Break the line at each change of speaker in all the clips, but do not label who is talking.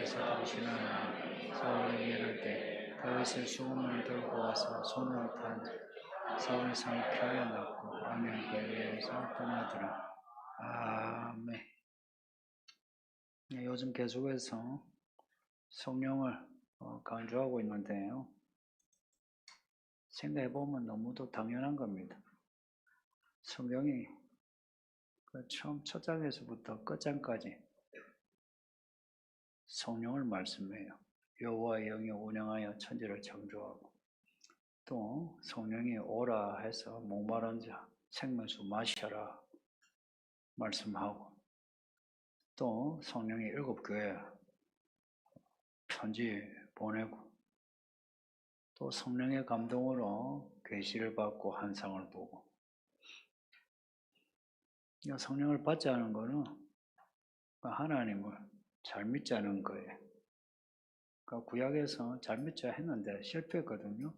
예수께서 들으시나 사울에게 이르되 다윗의 수금을 들고 와서 손으로 탄 사울의 상이 피하여 났고 악령이 그 위에서 떠나더라. 아멘. 요즘 계속해서 성령을 강조하고 있는데요. 생각해보면 너무도 당연한 겁니다. 성경이 처음 첫 장에서부터 끝장까지 성령을 말씀해요. 여호와의 영이 운행하여 천지를 창조하고 또 성령이 오라 해서 목마른 자 생명수 마셔라 말씀하고 또 성령이 7교회 편지 보내고 또 성령의 감동으로 계시를 받고 환상을 보고 성령을 받지 않은 거는 하나님을 잘 믿지 않은 거예요. 그러니까 구약에서 잘 믿자 했는데 실패했거든요.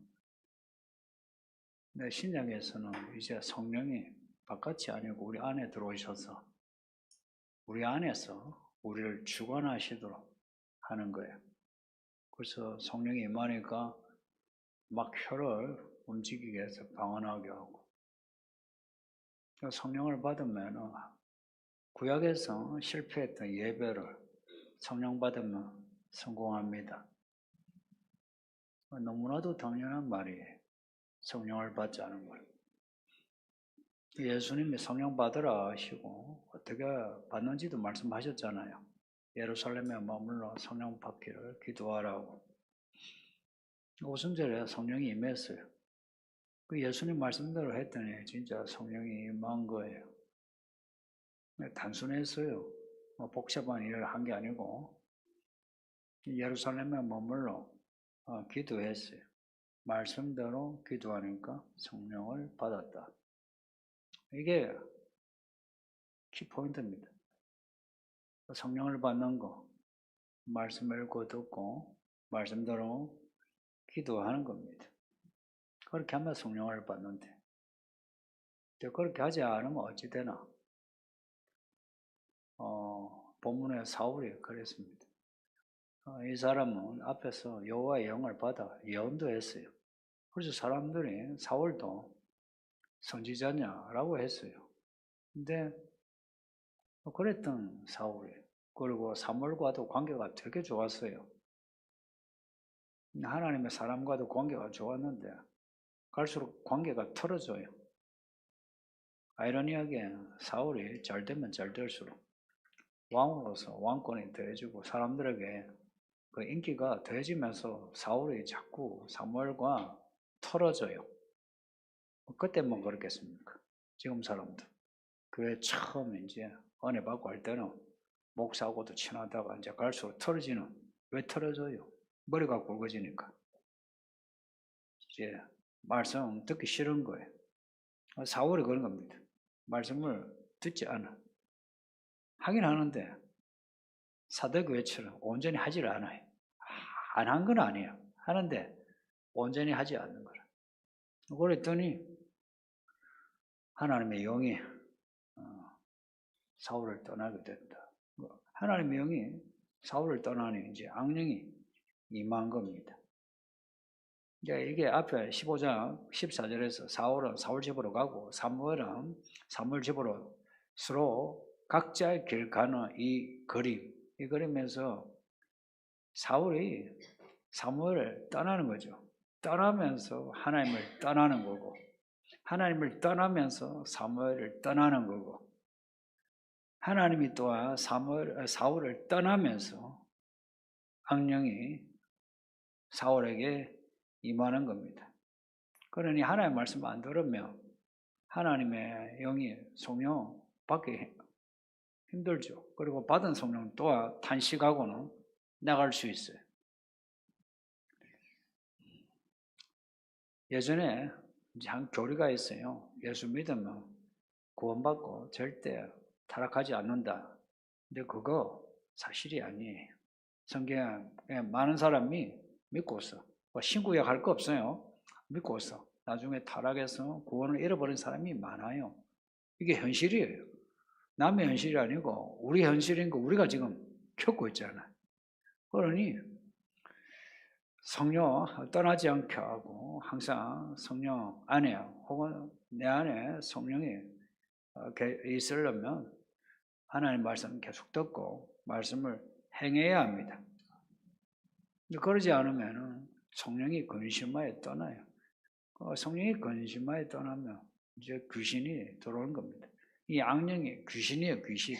근데 신약에서는 이제 성령이 바깥이 아니고 우리 안에 들어오셔서 우리 안에서 우리를 주관하시도록 하는 거예요. 그래서 성령이 임하니까 막 혀를 움직이게 해서 방언하게 하고 성령을 받으면 구약에서 실패했던 예배를 성령 받으면 성공합니다. 너무나도 당연한 말이에요. 성령을 받지 않은 걸. 예수님이 성령 받으라 하시고 어떻게 받는지도 말씀하셨잖아요. 예루살렘에 머물러 성령 받기를 기도하라고. 5순절에 성령이 임했어요. 그 예수님 말씀대로 했더니 진짜 성령이 임한 거예요. 단순했어요. 복잡한 일을 한 게 아니고 예루살렘에 머물러 기도했어요. 말씀대로 기도하니까 성령을 받았다. 이게 키포인트입니다. 성령을 받는 거, 말씀을 읽고 듣고 말씀대로 기도하는 겁니다. 그렇게 하면 성령을 받는데 그렇게 하지 않으면 어찌 되나? 본문에 사울이 그랬습니다. 이 사람은 앞에서 여호와의 영을 받아 예언도 했어요. 그래서 사람들이 사울도 선지자냐라고 했어요. 근데 그랬던 사울이 그리고 사무엘과도 관계가 되게 좋았어요. 하나님의 사람과도 관계가 좋았는데 갈수록 관계가 틀어져요. 아이러니하게 사울이 잘 되면 잘 될수록 왕으로서 왕권이 더해지고 사람들에게 그 인기가 더해지면서 사울이 자꾸 사무엘과 틀어져요. 그때만 그렇겠습니까? 지금 사람들. 교회 처음 이제 은혜 받고 할 때는 목사하고도 친하다가 이제 갈수록 틀어지는, 왜 틀어져요? 머리가 굵어지니까. 이제 말씀 듣기 싫은 거예요. 사울이 그런 겁니다. 말씀을 듣지 않아. 하긴 하는데 사도교회처럼 온전히 하지를 않아요. 안 한 건 아니에요. 하는데 온전히 하지 않는 거라. 그랬더니 하나님의 영이 사울을 떠나게 된다. 하나님의 영이 사울을 떠나니 이제 악령이 임한 겁니다. 이게 앞에 15장 14절에서 사울은 사울 집으로 가고 사무엘은 사무엘 집으로 서로 각자의 길 가는 이 그림에서 사울이 사무엘을 떠나는 거죠. 떠나면서 하나님을 떠나는 거고 하나님을 떠나면서 사무엘을 떠나는 거고 하나님이 또한 사울을 떠나면서 악령이 사울에게 임하는 겁니다. 그러니 하나님의 말씀 안 들으면 하나님의 영이 성령 받기 힘들죠. 그리고 받은 성령 또한 탄식하고는 나갈 수 있어요. 예전에 한 교리가 있어요. 예수 믿으면 구원받고 절대 타락하지 않는다. 근데 그거 사실이 아니에요. 성경에 많은 사람이 믿고 있어. 신구약 할 거 없어요. 믿고 있어. 나중에 타락해서 구원을 잃어버린 사람이 많아요. 이게 현실이에요. 남의 현실이 아니고 우리 현실인 거 우리가 지금 겪고 있잖아요. 그러니 성령 떠나지 않게 하고 항상 성령 안에 혹은 내 안에 성령이 있으려면 하나님 말씀 계속 듣고 말씀을 행해야 합니다. 그러지 않으면 성령이 근심하에 떠나요. 성령이 근심하에 떠나면 이제 귀신이 들어오는 겁니다. 이 악령이 귀신이에요, 귀신.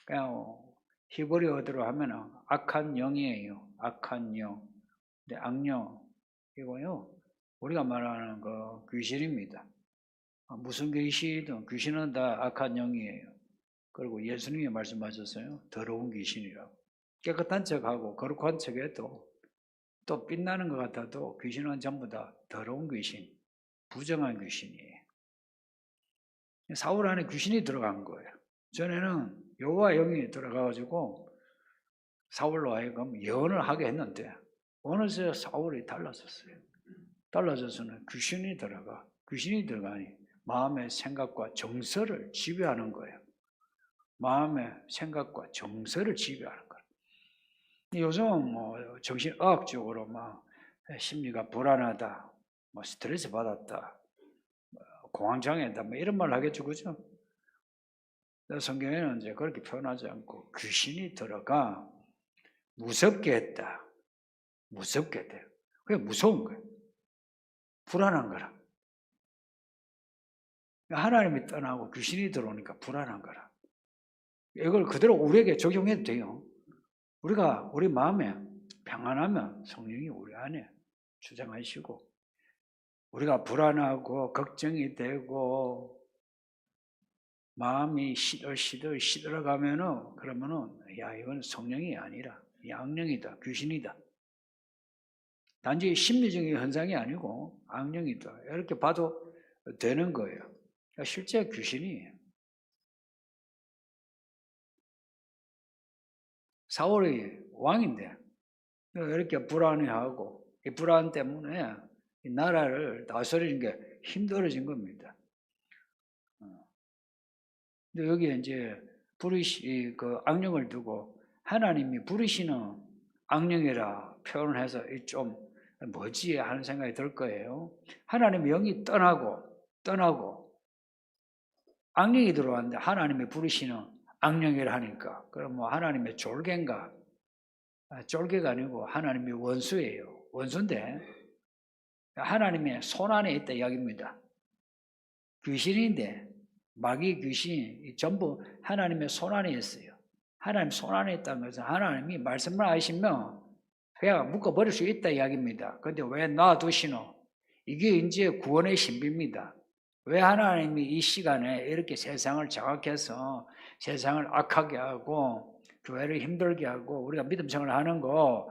그냥 히브리어대로 하면 악한 영이에요. 악한 영. 근데 악령 이거요. 우리가 말하는 그 귀신입니다. 무슨 귀신은 다 악한 영이에요. 그리고 예수님이 말씀하셨어요. 더러운 귀신이라고. 깨끗한 척하고 거룩한 척해도 또 빛나는 것 같아도 귀신은 전부 다 더러운 귀신, 부정한 귀신이에요. 사울 안에 귀신이 들어간 거예요. 전에는 여호와 영이 들어가가지고 사울로 하여금 예언을 하게 했는데 어느새 사울이 달라졌어요. 달라져서는 귀신이 들어가니 마음의 생각과 정서를 지배하는 거예요. 마음의 생각과 정서를 지배하는 거예요. 요즘 정신의학적으로 막 심리가 불안하다, 스트레스 받았다, 공황장애다, 이런 말 하겠죠, 그죠? 성경에는 이제 그렇게 표현하지 않고 귀신이 들어가 무섭게 했다. 무섭게 돼요. 그게 무서운 거예요. 불안한 거라. 하나님이 떠나고 귀신이 들어오니까 불안한 거라. 이걸 그대로 우리에게 적용해도 돼요. 우리 마음에 평안하면 성령이 우리 안에 주장하시고, 우리가 불안하고 걱정이 되고 마음이 시들어가면은 그러면은 이건 성령이 아니라 악령이다, 귀신이다. 단지 심리적인 현상이 아니고 악령이다. 이렇게 봐도 되는 거예요. 실제 귀신이에요. 사울이 왕인데 이렇게 불안해하고 이 불안 때문에 이 나라를 다스리는 게 힘들어진 겁니다. 근데 여기에 이제 그 악령을 두고 하나님이 부르시는 악령이라 표현을 해서 좀 뭐지 하는 생각이 들 거예요. 하나님의 영이 떠나고 악령이 들어왔는데 하나님이 부르시는 악령이라 하니까 그럼 하나님의 졸개인가? 졸개가 아니고 하나님의 원수예요. 원수인데 하나님의 손 안에 있다 이야기입니다. 귀신인데 마귀 귀신 전부 하나님의 손 안에 있어요. 하나님 손 안에 있다는 것은 하나님이 말씀을 하시면 그냥 묶어버릴 수 있다 이야기입니다. 그런데 왜 놔두시노? 이게 이제 구원의 신비입니다. 왜 하나님이 이 시간에 이렇게 세상을 장악해서 세상을 악하게 하고 교회를 힘들게 하고 우리가 믿음 생활을 하는 거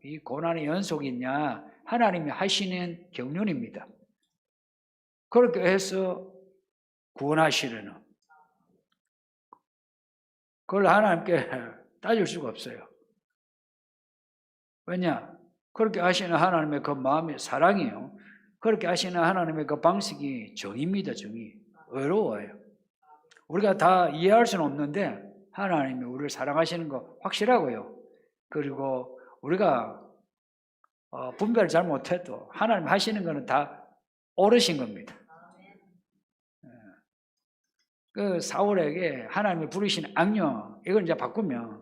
이 고난의 연속이 있냐? 하나님이 하시는 경륜입니다. 그렇게 해서 구원하시려는 그걸 하나님께 따질 수가 없어요. 왜냐? 그렇게 하시는 하나님의 그 마음이 사랑이요. 그렇게 하시는 하나님의 그 방식이 정의입니다. 정의. 어려워요. 우리가 다 이해할 수는 없는데 하나님이 우리를 사랑하시는 거 확실하고요. 그리고 우리가 분별을 잘 못해도 하나님 하시는 거는 다 옳으신 겁니다. 그 사울에게 하나님이 부르신 악령 이걸 이제 바꾸면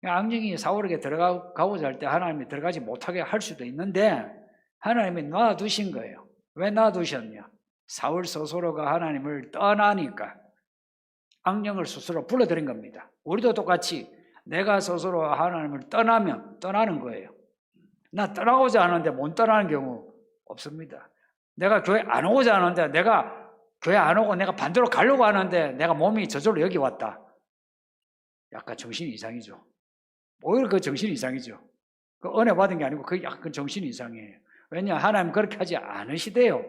악령이 사울에게 들어가고자 할 때 하나님이 들어가지 못하게 할 수도 있는데 하나님이 놔두신 거예요. 왜 놔두셨냐? 사울 스스로가 하나님을 떠나니까 악령을 스스로 불러들인 겁니다. 우리도 똑같이 내가 스스로 하나님을 떠나면 떠나는 거예요. 나 떠나고자 하는데 못 떠나는 경우 없습니다. 내가 교회 안 오고자 하는데 내가 교회 안 오고 내가 반대로 가려고 하는데 내가 몸이 저절로 여기 왔다. 약간 정신이 이상이죠. 오히려 그 정신이 이상이죠. 그 은혜 받은 게 아니고 그 약간 정신이 이상해요. 왜냐? 하나님 그렇게 하지 않으시대요.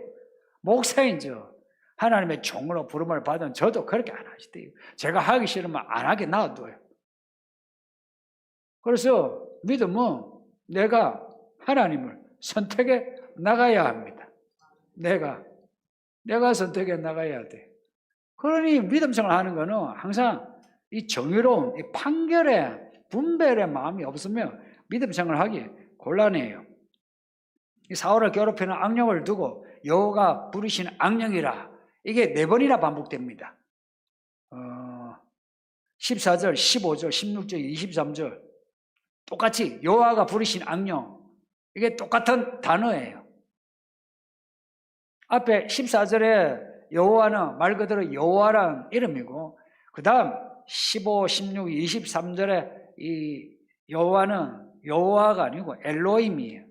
목사인죠. 하나님의 종으로 부름을 받은 저도 그렇게 안 하시대요. 제가 하기 싫으면 안 하게 놔둬요. 그래서 믿음은 내가 하나님을 선택해 나가야 합니다. 내가 선택해 나가야 돼. 그러니 믿음 생활 하는 거는 항상 이 정의로운 이 판결에 분별의 마음이 없으면 믿음 생활하기 곤란해요. 이 사울을 괴롭히는 악령을 두고 여호와가 부르신 악령이라, 이게 4번이나 반복됩니다. 14절, 15절, 16절, 23절 똑같이 여호와가 부르신 악령, 이게 똑같은 단어예요. 앞에 14절에 여호와는 말 그대로 여호와라는 이름이고, 그 다음 15, 16, 23절에 이 여호와는 여호와가 아니고 엘로힘이에요.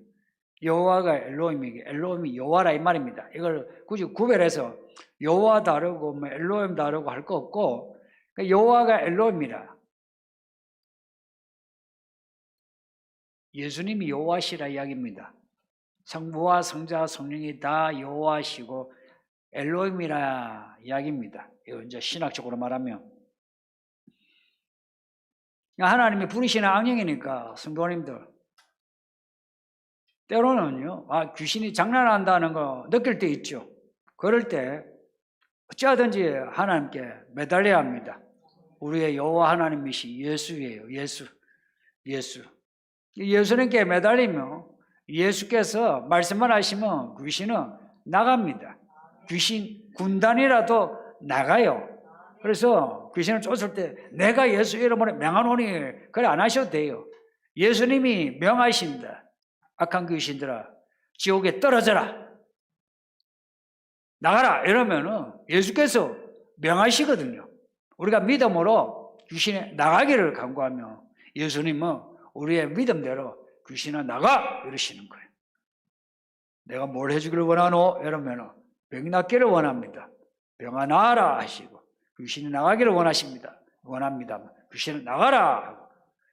여호와가 엘로힘이고 엘로힘이 여호와라 이 말입니다. 이걸 굳이 구별해서 여호와 다르고 뭐 엘로힘 다르고 할 거 없고, 여호와가 엘로힘이라. 예수님이 여호와시라 이야기입니다. 성부와 성자와 성령이 다 여호와시고 엘로힘이라 이야기입니다. 이거 이제 신학적으로 말하면 하나님이 부르시는 악령이니까 성도님들 때로는요, 귀신이 장난한다는 거 느낄 때 있죠. 그럴 때 어찌하든지 하나님께 매달려야 합니다. 우리의 여호와 하나님이시 예수예요. 예수. 예수님께 매달리면 예수께서 말씀만 하시면 귀신은 나갑니다. 귀신 군단이라도 나가요. 그래서 귀신을 쫓을 때 내가 예수 이름으로 명하노니 그래 안 하셔도 돼요. 예수님이 명하신다. 악한 귀신들아 지옥에 떨어져라, 나가라 이러면은 예수께서 명하시거든요. 우리가 믿음으로 귀신이 나가기를 간구하며 예수님은 우리의 믿음대로 귀신아 나가 이러시는 거예요. 내가 뭘 해주기를 원하노? 이러면은 병이 낫기를 원합니다. 병아 나아라 하시고, 귀신이 나가기를 원합니다. 귀신을 나가라 하고,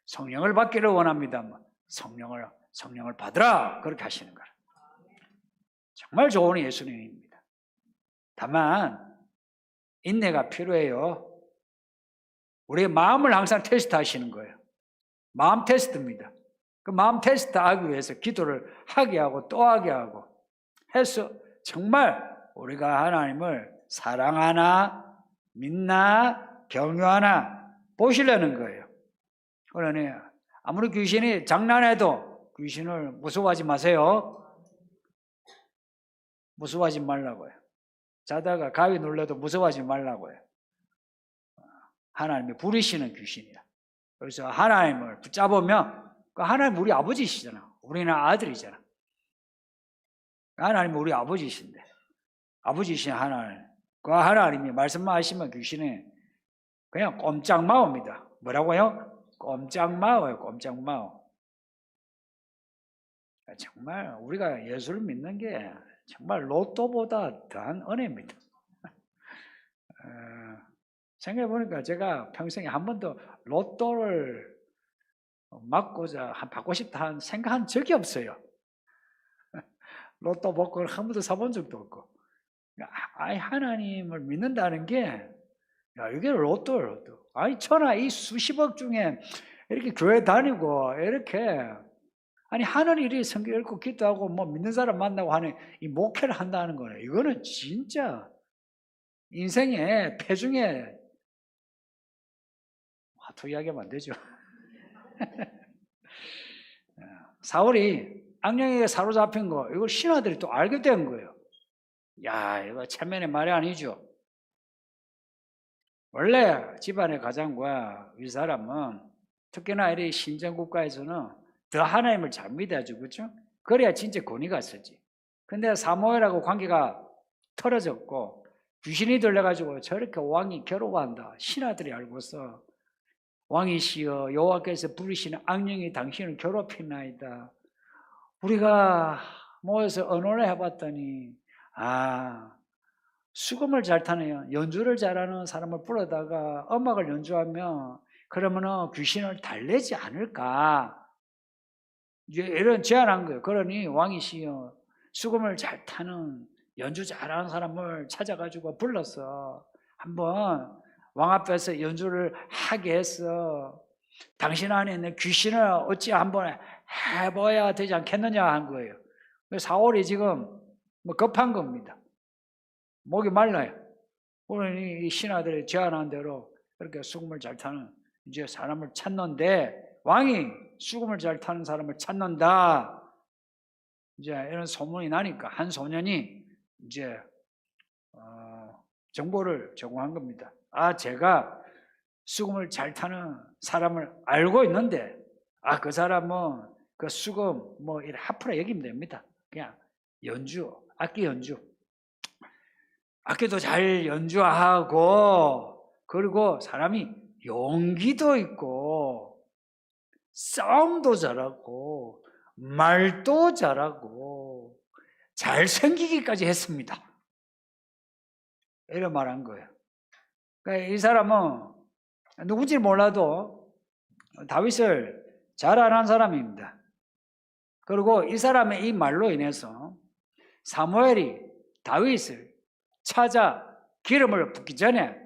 성령을 받기를 원합니다. 성령을 받으라 그렇게 하시는 거예요. 정말 좋은 예수님입니다. 다만 인내가 필요해요. 우리의 마음을 항상 테스트하시는 거예요. 마음 테스트입니다. 그 마음 테스트하기 위해서 기도를 하게 하고 또 하게 하고 해서 정말 우리가 하나님을 사랑하나 믿나 경유하나 보시려는 거예요. 그러니 아무리 귀신이 장난해도 귀신을 무서워하지 마세요. 무서워하지 말라고요. 자다가 가위 눌러도 무서워하지 말라고요. 하나님이 부르시는 귀신이야. 그래서 하나님을 붙잡으면 하나님 우리 아버지시잖아. 우리는 아들이잖아. 하나님은 우리 아버지신데, 아버지신 하나님, 그 하나님이 말씀만 하시면 귀신이 그냥 꼼짝 마옵니다. 뭐라고요? 꼼짝 마워요. 꼼짝 마워. 정말 우리가 예수를 믿는 게 정말 로또보다 더한 은혜입니다. 생각해보니까 제가 평생에 한 번도 로또를 맞고자 받고 싶다 생각한 적이 없어요. 로또 복권을 한 번도 사본 적도 없고. 아니, 하나님을 믿는다는 게, 이게 로또. 아니, 천하 이 수십억 중에 이렇게 교회 다니고, 이렇게, 아니, 하는 일이 성경 읽고 기도하고, 뭐 믿는 사람 만나고 하는 이 목회를 한다는 거네. 이거는 진짜 인생의 패중에, 또 이야기하면 안 되죠. 사울이 악령에게 사로잡힌 거, 이걸 신하들이 또 알게 된 거예요. 야, 이거 체면의 말이 아니죠. 원래 집안의 가장과 윗사람은 특히나 이 신정국가에서는 더 하나님을 잘 믿어야죠. 그렇죠? 그래야 진짜 권위가 있었지. 근데 사무엘하고 관계가 틀어졌고 귀신이 들려가지고 저렇게 왕이 괴로워한다. 신하들이 알고서 왕이시여 여호와께서 부르시는 악령이 당신을 괴롭히나이다. 우리가 모여서 언론을 해봤더니 수금을 잘 타네요. 연주를 잘하는 사람을 불러다가 음악을 연주하면 그러면은 귀신을 달래지 않을까, 이런 제안한 거예요. 그러니 왕이시여 수금을 잘 타는 연주 잘하는 사람을 찾아가지고 불러서 한번 왕 앞에서 연주를 하게 해서 당신 안에 있는 귀신을 어찌 한번 해봐야 되지 않겠느냐 한 거예요. 사울이 지금 급한 겁니다. 목이 말라요. 그러니 이 신하들이 제안한 대로 그렇게 수금을 잘 타는 이제 사람을 찾는데 왕이 수금을 잘 타는 사람을 찾는다. 이제 이런 소문이 나니까 한 소년이 이제 정보를 제공한 겁니다. 제가 수금을 잘 타는 사람을 알고 있는데, 그 사람은 그 수금 뭐 이렇게 하프라 여기면 됩니다. 그냥 악기 연주. 악기도 잘 연주하고, 그리고 사람이 용기도 있고, 싸움도 잘하고, 말도 잘하고, 잘생기기까지 했습니다. 이런 말 한 거예요. 그러니까 이 사람은 누군지 몰라도 다윗을 잘 아는 사람입니다. 그리고 이 사람의 이 말로 인해서 사무엘이 다윗을 찾아 기름을 붓기 전에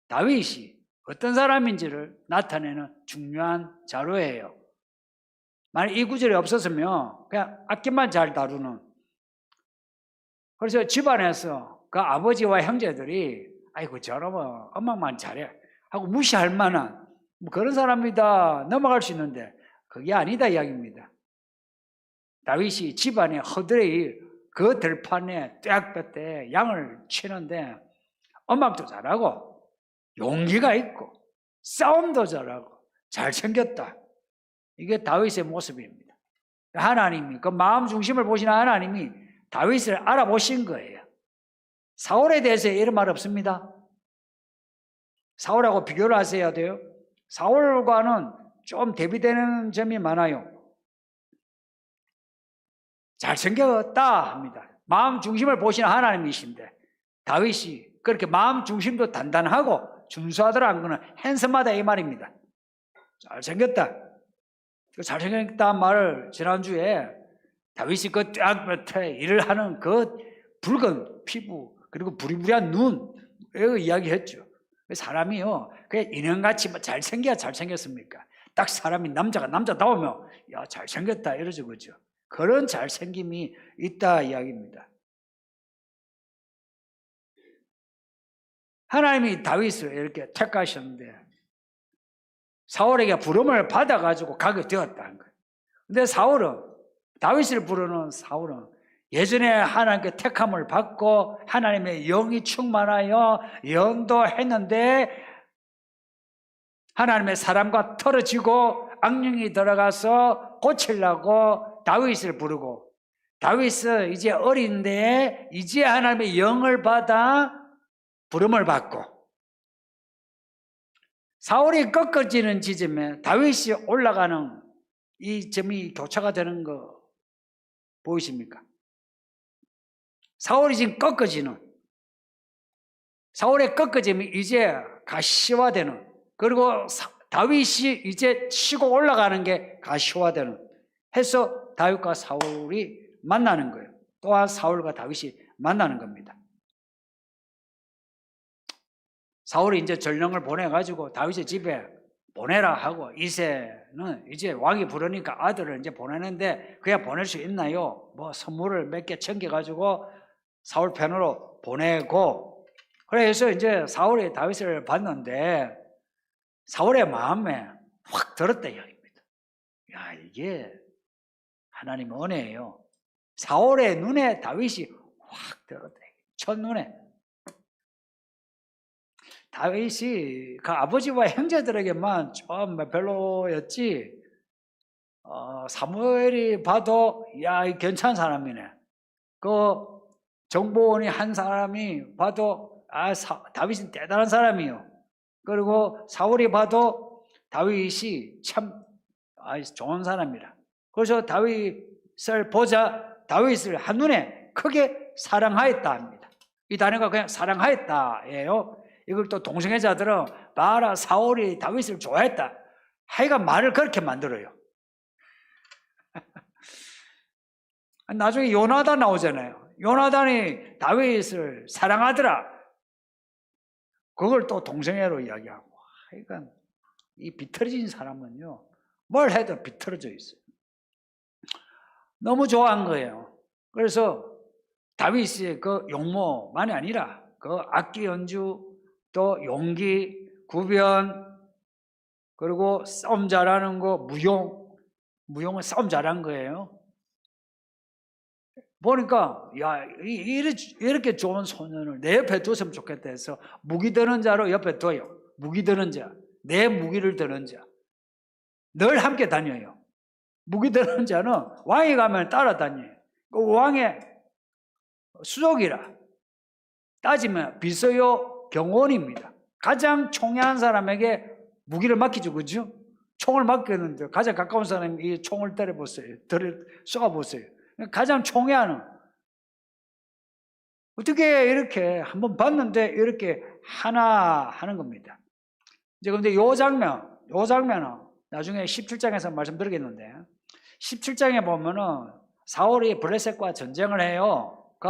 다윗이 어떤 사람인지를 나타내는 중요한 자료예요. 만약 이 구절이 없었으면 그냥 악기만 잘 다루는, 그래서 집안에서 그 아버지와 형제들이 아이고 저놈은 엄마만 잘해 하고 무시할 만한 뭐 그런 사람이다 넘어갈 수 있는데 그게 아니다 이야기입니다. 다윗이 집안의 허들의 그 들판에 떼약볕에 양을 치는데 음악도 잘하고 용기가 있고 싸움도 잘하고 잘생겼다. 이게 다윗의 모습입니다. 하나님이 그 마음 중심을 보시는 하나님이 다윗을 알아보신 거예요. 사울에 대해서 이런 말 없습니다. 사울하고 비교를 하셔야 돼요. 사울과는 좀 대비되는 점이 많아요. 잘생겼다 합니다. 마음 중심을 보시는 하나님이신데 다윗이 그렇게 마음 중심도 단단하고 준수하더라는 것은 핸섬하다 이 말입니다. 잘생겼다. 그 잘생겼다는 말을 지난주에 다윗이 그 떼약볕에 일을 하는 그 붉은 피부 그리고 부리부리한 눈 이거 이야기했죠. 사람이요 그냥 인형같이 잘생겼습니까? 딱 사람이 남자다우면 야 잘생겼다 이러죠, 그죠? 그런 잘생김이 있다 이야기입니다. 하나님이 다윗을 이렇게 택하셨는데 사울에게 부름을 받아가지고 가게 되었다는 거예요. 근데 다윗을 부르는 사울은 예전에 하나님께 택함을 받고 하나님의 영이 충만하여 연도했는데 하나님의 사람과 털어지고 악령이 들어가서 고치려고 다윗을 부르고 다윗은 이제 어린데 이제 하나님의 영을 받아 부름을 받고 사울이 꺾어지는 지점에 다윗이 올라가는 이 점이 교차가 되는 거 보이십니까? 사울이 지금 꺾어지는 사울의 꺾어짐이 이제 가시화되는 그리고 다윗이 이제 치고 올라가는 게 가시화되는 해서 다윗과 사울이 만나는 거예요. 또한 사울과 다윗이 만나는 겁니다. 사울이 이제 전령을 보내가지고 다윗의 집에 보내라 하고 이새는 이제 왕이 부르니까 아들을 이제 보내는데 그냥 보낼 수 있나요? 뭐 선물을 몇 개 챙겨가지고 사울 편으로 보내고 그래서 이제 사울이 다윗을 봤는데 사울의 마음에 확 들었다 이야기입니다. 야 이게 하나님의 은혜예요. 사울의 눈에 다윗이 확 들었다. 첫눈에 다윗이 그 아버지와 형제들에게만 좀 별로였지 사무엘이 봐도 야 괜찮은 사람이네. 그 정보원이 한 사람이 봐도 다윗은 대단한 사람이요. 그리고 사울이 봐도 다윗이 참 좋은 사람이라. 그래서 다윗을 보자 다윗을 한눈에 크게 사랑하였다 합니다. 이 단어가 그냥 사랑하였다예요. 이걸 또 동성애자들은 봐라 사울이 다윗을 좋아했다. 하여간 말을 그렇게 만들어요. 나중에 요나단 나오잖아요. 요나단이 다윗을 사랑하더라. 그걸 또 동성애로 이야기하고. 하여간 이 비틀어진 사람은요 뭘 해도 비틀어져 있어요. 너무 좋아한 거예요. 그래서 다윗의 그 용모만이 아니라 그 악기 연주 또 용기, 구변 그리고 싸움 잘하는 거 무용은 싸움 잘한 거예요. 보니까 야 이렇게 좋은 소년을 내 옆에 뒀으면 좋겠다 해서 무기 드는 자로 옆에 둬요. 무기 드는 자, 내 무기를 드는 자, 늘 함께 다녀요. 무기 드는 자는 왕이 가면 따라다녀요. 그 왕의 수족이라 따지면 비서요 경원입니다. 가장 총애한 사람에게 무기를 맡기죠, 그죠? 총을 맡겼는데 가장 가까운 사람이 이 총을 때려보세요. 쏘아보세요. 가장 총애하는. 어떻게 이렇게 한번 봤는데 이렇게 하나 하는 겁니다. 이제 근데 요 장면은 나중에 17장에서 말씀드리겠는데 17장에 보면은 사울이 블레셋과 전쟁을 해요. 그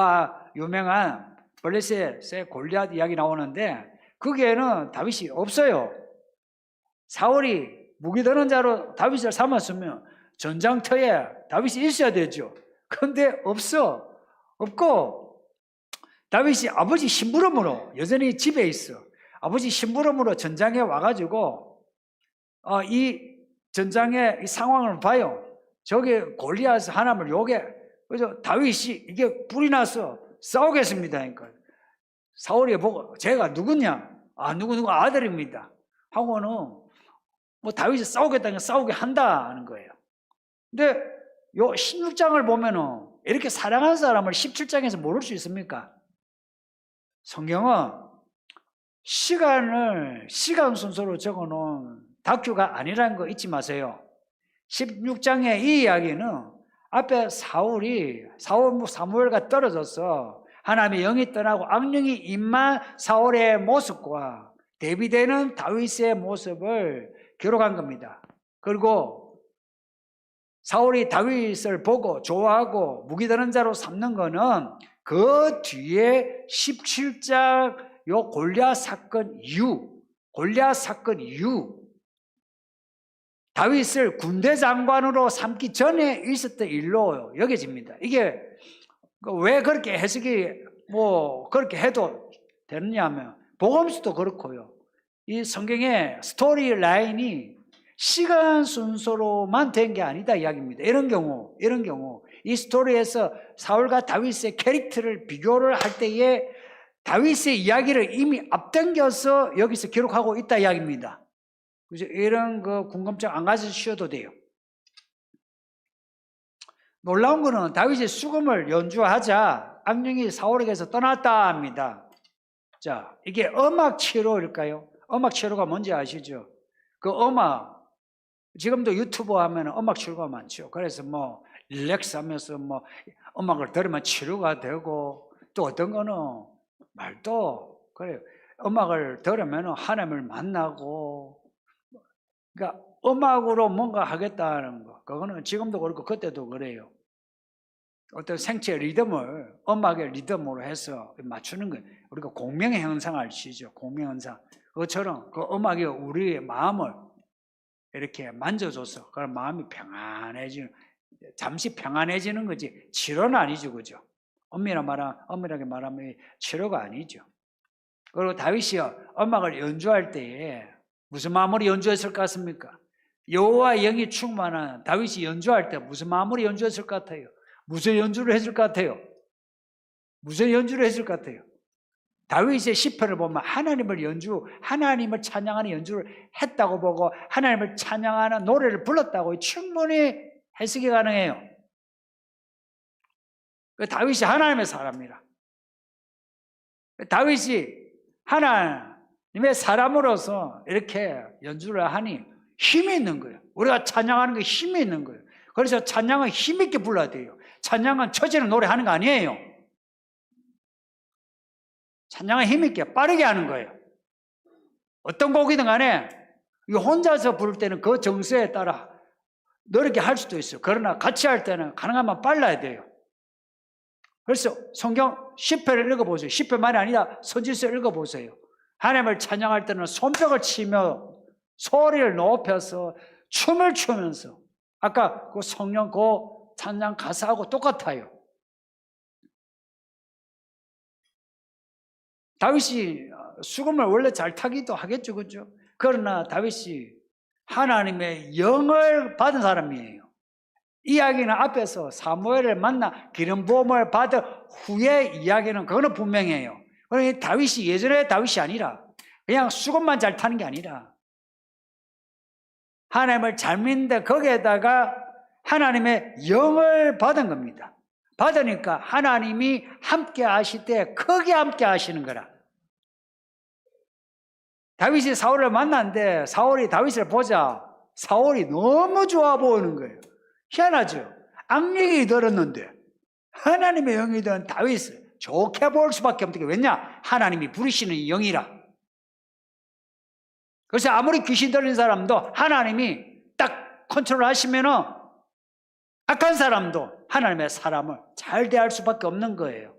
유명한 블레셋의 골리앗 이야기 나오는데 거기에는 다윗이 없어요. 사울이 무기 드는 자로 다윗을 삼았으면 전장터에 다윗이 있어야 되죠. 그런데 없고 다윗이 아버지 심부름으로 여전히 집에 있어. 아버지 심부름으로 전장에 와가지고 이 전장의 이 상황을 봐요. 저기 골리앗 하나님을 요게 그래서 다윗이 이게 불이 나서 싸우겠습니다. 그러니까 사울이 보고 제가 누구냐? 누구 아들입니다. 하고는 뭐 다윗이 싸우겠다니까 싸우게 한다는 거예요. 근데 요 16장을 보면은 이렇게 사랑하는 사람을 17장에서 모를 수 있습니까? 성경은 시간 순서로 적어놓은 다큐가 아니라는 거 잊지 마세요. 16장의 이 이야기는 앞에 사무엘과 떨어져서 하나님의 영이 떠나고 악령이 임한 사울의 모습과 대비되는 다윗의 모습을 기록한 겁니다. 그리고 사울이 다윗을 보고 좋아하고 무기 드는 자로 삼는 거는 그 뒤에 17장 요 골리앗 사건 이후 다윗을 군대 장관으로 삼기 전에 있었던 일로 여겨집니다. 이게 왜 그렇게 해석이 그렇게 해도 되느냐 하면 복음서도 그렇고요. 이 성경의 스토리 라인이 시간 순서로만 된 게 아니다 이야기입니다. 이런 경우 이 스토리에서 사울과 다윗의 캐릭터를 비교를 할 때에 다윗의 이야기를 이미 앞당겨서 여기서 기록하고 있다 이야기입니다. 그래서 이런 거 궁금증 안 가지셔도 돼요. 놀라운 거는 다윗이 수금을 연주하자 악령이 사울에게서 떠났다 합니다. 자, 이게 음악 치료일까요? 음악 치료가 뭔지 아시죠? 그 음악 지금도 유튜브 하면 음악 치료가 많죠. 그래서 릴렉스 하면서 음악을 들으면 치료가 되고 또 어떤 거는 말도 그래요. 음악을 들으면 하나님을 만나고 그러니까 음악으로 뭔가 하겠다는 거 그거는 지금도 그렇고 그때도 그래요. 어떤 생체 리듬을 음악의 리듬으로 해서 맞추는 거예요. 우리가 공명의 현상 아시죠? 공명의 현상. 그것처럼 그 음악이 우리의 마음을 이렇게 만져줘서 그런 마음이 평안해지는 잠시 평안해지는 거지 치료는 아니죠, 그죠? 엄밀하게 말하면 치료가 아니죠. 그리고 다윗이 음악을 연주할 때에 무슨 마음으로 연주했을 것 같습니까? 여호와의 영이 충만한 다윗이 연주할 때 무슨 마음으로 연주했을 것 같아요? 무슨 연주를 했을 것 같아요? 다윗의 시편을 보면 하나님을 찬양하는 연주를 했다고 보고 하나님을 찬양하는 노래를 불렀다고 충분히 해석이 가능해요. 다윗이 하나님의 사람이라. 다윗이 하나님의 사람으로서 이렇게 연주를 하니 힘이 있는 거예요. 우리가 찬양하는 게 힘이 있는 거예요. 그래서 찬양은 힘 있게 불러야 돼요. 찬양은 처지는 노래하는 거 아니에요. 찬양은 힘 있게 빠르게 하는 거예요. 어떤 곡이든 간에 혼자서 부를 때는 그 정서에 따라 느리게 할 수도 있어요. 그러나 같이 할 때는 가능하면 빨라야 돼요. 그래서 성경 시편을 읽어보세요. 시편만이 아니라 선지서 읽어보세요. 하나님을 찬양할 때는 손뼉을 치며 소리를 높여서 춤을 추면서 아까 그 성령 그 찬양 가사하고 똑같아요. 다윗이 수금을 원래 잘 타기도 하겠죠, 그죠? 그러나 다윗이 하나님의 영을 받은 사람이에요. 이야기는 앞에서 사무엘을 만나 기름 부음을 받은 후에 이야기는 그거는 분명해요. 그러니 다윗이 예전의 다윗이 아니라 그냥 수건만 잘 타는 게 아니라 하나님을 잘 믿는데 거기에다가 하나님의 영을 받은 겁니다. 받으니까 하나님이 함께 하실 때 크게 함께 하시는 거라. 다윗이 사울을 만났는데 사울이 다윗을 보자 사울이 너무 좋아 보이는 거예요. 희한하죠. 악력이 들었는데 하나님의 영이 든 다윗을 좋게 볼 수밖에 없는 게 왜냐? 하나님이 부르시는 영이라. 그래서 아무리 귀신 들린 사람도 하나님이 딱 컨트롤 하시면은 악한 사람도 하나님의 사람을 잘 대할 수밖에 없는 거예요.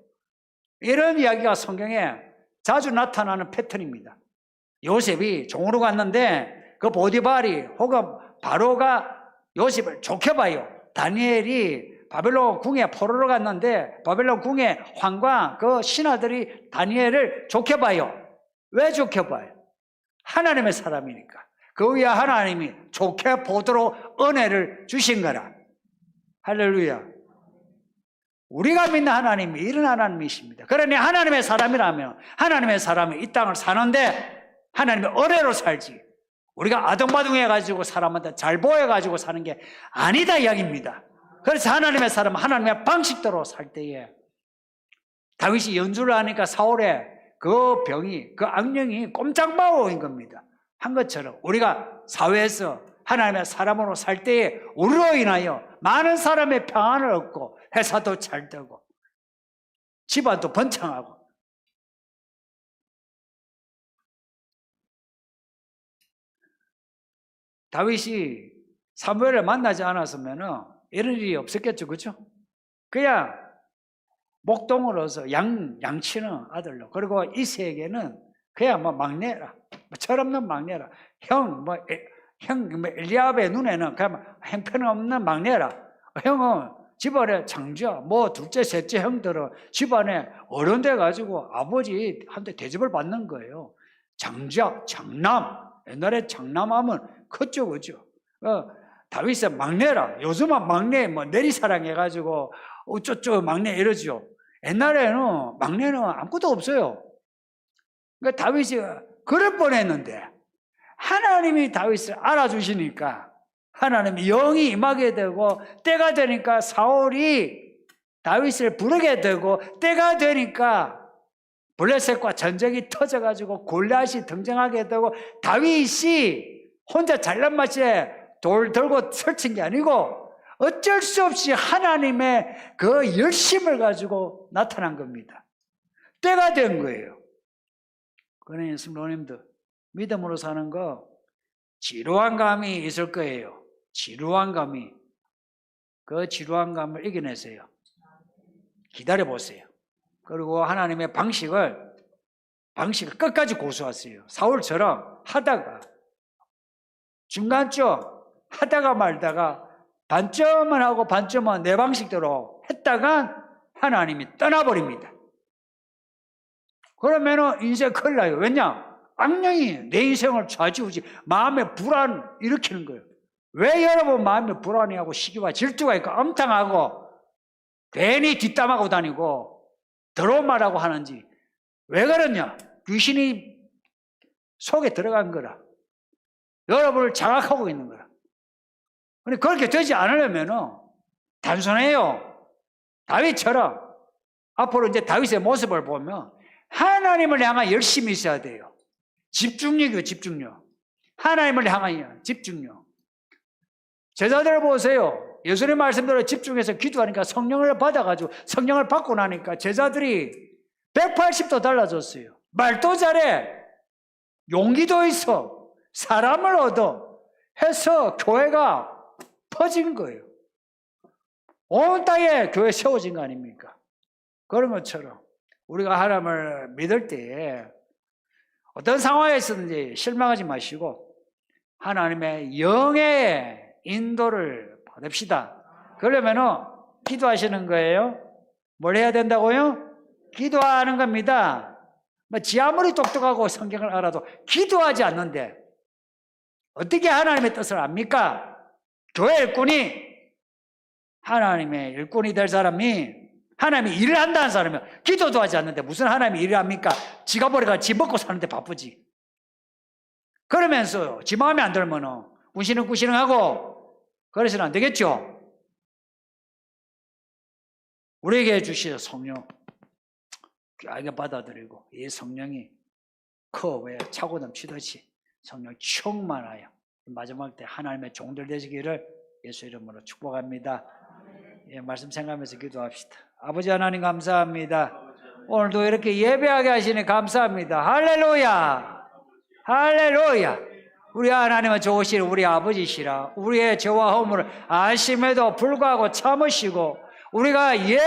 이런 이야기가 성경에 자주 나타나는 패턴입니다. 요셉이 종으로 갔는데 그 보디발이 혹은 바로가 요셉을 좋게 봐요. 다니엘이 바벨론 궁에 포로로 갔는데 바벨론 궁의 왕과 그 신하들이 다니엘을 좋게 봐요. 왜 좋게 봐요? 하나님의 사람이니까. 그 위에 하나님이 좋게 보도록 은혜를 주신 거라. 할렐루야. 우리가 믿는 하나님이 이런 하나님이십니다. 그러니 하나님의 사람이라면 하나님의 사람이 이 땅을 사는데 하나님의 은혜로 살지 우리가 아등바등해가지고 사람한테 잘 보여가지고 사는 게 아니다 이야기입니다. 그래서 하나님의 사람은 하나님의 방식대로 살 때에 다윗이 연주를 하니까 사울의 그 병이 그 악령이 꼼짝마오인 겁니다. 한 것처럼 우리가 사회에서 하나님의 사람으로 살 때에 우리로 인하여 많은 사람의 평안을 얻고 회사도 잘 되고 집안도 번창하고 다윗이 사무엘을 만나지 않았으면 이런 일이 없었겠죠. 그렇죠? 그냥 목동으로서 양치는 아들로 그리고 이세에게는 그냥 뭐 막내라 철없는 막내라 형 엘리압의 눈에는 그냥 형편없는 막내라 형은 집안에 장자 뭐 둘째 셋째 형들은 집안에 어른 돼가지고 아버지한테 대접을 받는 거예요. 장자 장남 옛날에 장남하면 컸죠 그죠? 다윗은 막내라 요즘은 막내 뭐 내리사랑 해가지고 어쩌쩌 막내 이러죠. 옛날에는 막내는 아무것도 없어요. 그러니까 다윗이 그럴 뻔했는데 하나님이 다윗을 알아주시니까 하나님이 영이 임하게 되고 때가 되니까 사울이 다윗을 부르게 되고 때가 되니까 블레셋과 전쟁이 터져가지고 골리앗이 등장하게 되고 다윗이 혼자 잘난 맛에 돌 들고 설친 게 아니고 어쩔 수 없이 하나님의 그 열심을 가지고 나타난 겁니다. 때가 된 거예요. 그러니 성도님들 믿음으로 사는 거 지루한 감이 있을 거예요. 지루한 감이. 그 지루한 감을 이겨내세요. 기다려보세요. 그리고 하나님의 방식을 끝까지 고수하세요. 사울처럼 하다가 중간쯤 하다가 말다가 반점은 하고 반점은 내 방식대로 했다가 하나님이 떠나버립니다. 그러면은 인생 큰일 나요. 왜냐? 악령이 내 인생을 좌지우지 마음의 불안 일으키는 거예요. 왜 여러분 마음에 불안해하고 시기와 질투가 있고 엄탕하고 괜히 뒷담하고 다니고 더러운 말하고 하는지 왜 그러냐? 귀신이 속에 들어간 거라. 여러분을 장악하고 있는 거라. 근데 그렇게 되지 않으려면은 단순해요. 다윗처럼 앞으로 이제 다윗의 모습을 보면 하나님을 향한 열심히 있어야 돼요. 집중력이요, 집중력. 하나님을 향한 집중력. 제자들을 보세요. 예수님 말씀대로 집중해서 기도하니까 성령을 받아가지고 성령을 받고 나니까 제자들이 180도 달라졌어요. 말도 잘해. 용기도 있어. 사람을 얻어. 해서 교회가 퍼진 거예요. 온 땅에 교회 세워진 거 아닙니까? 그런 것처럼 우리가 하나님을 믿을 때에 어떤 상황에서든지 실망하지 마시고 하나님의 영의 인도를 받읍시다. 그러면은 기도하시는 거예요. 뭘 해야 된다고요? 기도하는 겁니다. 지 아무리 똑똑하고 성경을 알아도 기도하지 않는데
어떻게 하나님의 뜻을 압니까? 교회 일꾼이, 하나님의 일꾼이 될 사람이, 하나님이 일을 한다는 사람이 기도도 하지 않는데 무슨 하나님이 일을 합니까? 지가 버리가 지 먹고 사는데 바쁘지. 그러면서 지 마음에 안 들면 군시렁군시렁하고 그래서는 안 되겠죠. 우리에게 주신 성령 귀하게 받아들이고 이 성령이 컵에 차고 넘치듯이 성령 충만하여 마지막 때 하나님의 종들 되시기를 예수 이름으로 축복합니다. 예, 말씀 생각하면서 기도합시다. 아버지 하나님 감사합니다. 오늘도 이렇게 예배하게 하시니 감사합니다. 할렐루야, 할렐루야. 우리 하나님은 좋으신 우리 아버지시라. 우리의 죄와 허물을 아심에도 불구하고 참으시고 우리가